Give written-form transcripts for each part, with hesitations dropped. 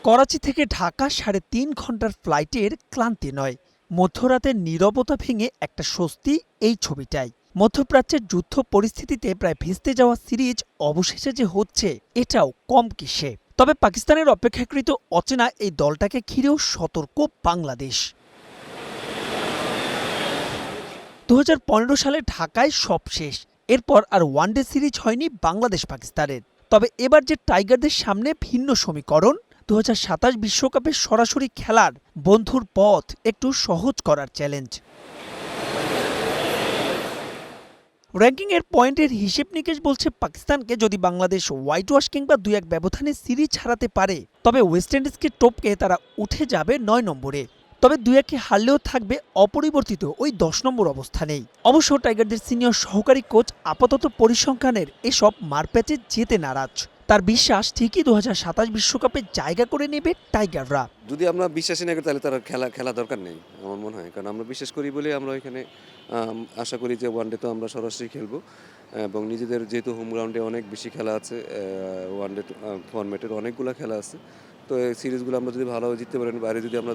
করাচি থেকে ঢাকা ৩.৫ ঘন্টার ফ্লাইটের ক্লান্তি নয়, মধ্যরাতের নীরবতা ভেঙে একটা স্বস্তি এই ছবিটাই। মধ্যপ্রাচ্যের যুদ্ধ পরিস্থিতিতে প্রায় ভেস্তে যাওয়া সিরিজ অবশেষে যে হচ্ছে এটাও কম কিসে। তবে পাকিস্তানের অপেক্ষাকৃত অচেনা এই দলটাকে ঘিরেও সতর্ক বাংলাদেশ। ২০১৫ সালে ঢাকায় সব শেষ, এরপর আর ওয়ানডে সিরিজ হয়নি বাংলাদেশ পাকিস্তানের। তবে এবার যে টাইগারদের সামনে ভিন্ন সমীকরণ, ২০২৭ বিশ্বকাপে সরাসরি খেলার বন্ধুর পথ একটু সহজ করার চ্যালেঞ্জ। র্যাঙ্কিংয়ের পয়েন্টের হিসেব নিকেশ বলছে পাকিস্তানকে যদি বাংলাদেশ হোয়াইট ওয়াশ কিংবা ২-১ ব্যবধানে সিরিজ হারাতে পারে, তবে ওয়েস্ট ইন্ডিজকে টপকে তারা উঠে যাবে ৯ নম্বরে। তবে ২-১কে হারলেও থাকবে অপরিবর্তিত ওই ১০ নম্বর অবস্থানেই। অবশ্য টাইগারদের সিনিয়র সহকারী কোচ আপাতত পরিসংখ্যানের এসব মারপ্যাচে যেতে নারাজ। তার বিশ্বাস ঠিকই ২০২৭ বিশ্বকাপে জায়গা করে নেবে টাইগাররা। যদি আমরা বিশ্বাসী না করি তাহলে তার খেলা দরকার নেই আমার মনে হয়, কারণ আমরা বিশ্বাস করি বলে আমরা এখানে আশা করি যে ওয়ানডে তো আমরা সরাসরি খেলবো এবং নিজেদের যেহেতু হোম গ্রাউন্ডে অনেক বেশি খেলা আছে, ওয়ানডে ফরম্যাটের অনেকগুলো খেলা আছে, তো এই সিরিজগুলো আমরা যদি ভালোভাবে জিততে পারি, বাইরে যদি আমরা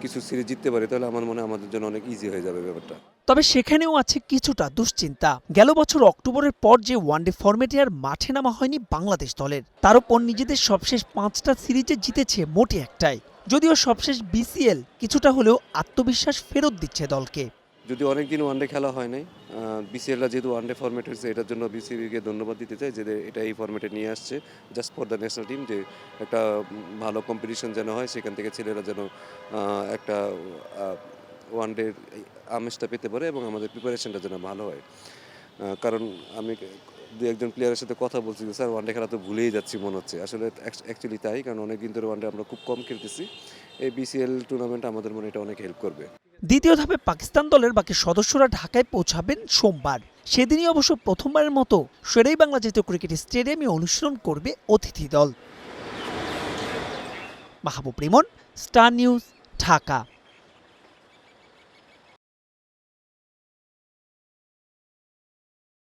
কিছু সিরিজ জিততে পারি, তাহলে আমার মনে হয় আমাদের জন্য অনেক ইজি হয়ে যাবে ব্যাপারটা। তবে সেখানেও আছে কিছুটা দুশ্চিন্তা। গেল বছর অক্টোবরের পর যে ওয়ানডে ফরম্যাটে আর মাঠে নামা হয়নি বাংলাদেশ দলের, তার উপর নিজেদের সবশেষ ৫টা সিরিজে জিতেছে মোটে একটাই। যদিও সবশেষ বিসিএল কিছুটা হলেও আত্মবিশ্বাস ফেরত দিচ্ছে দলকে। যদি অনেকদিন ওয়ানডে খেলা হয় নাই, বিসিএলটা যেহেতু ওয়ানডে ফরম্যাট হয়েছে, এটার জন্য বিসিবিকে ধন্যবাদ দিতে চাই যে এটা এই ফরম্যাটে নিয়ে আসছে just for the national team, যে একটা ভালো কম্পিটিশন যেন হয়, সেখান থেকে ছেলেরা যেন একটা ওয়ানডের আমেজটা পেতে পারে এবং আমাদের প্রিপারেশনটা যেন ভালো হয়। কারণ আমি দু একজন প্লেয়ারের সাথে কথা বলছি, স্যার ওয়ানডে খেলা তো ভুলেই যাচ্ছি মনে হচ্ছে। আসলে অ্যাকচুয়ালি তাই, কারণ অনেকদিন ধরে ওয়ানডে আমরা খুব কম খেলতেছি। এই বিসিএল টুর্নামেন্ট আমাদের মনে এটা অনেক হেল্প করবে। দ্বিতীয় ধাপে পাকিস্তান দলের বাকি সদস্যরা ঢাকায় পৌঁছাবেন সোমবার। সেদিনই অবশ্য প্রথমবারের মতো শেরেবাংলা জাতীয় ক্রিকেট স্টেডিয়ামে অনুশীলন করবে অতিথি দল। মাহবুব রিমন, স্টার নিউজ, ঢাকা।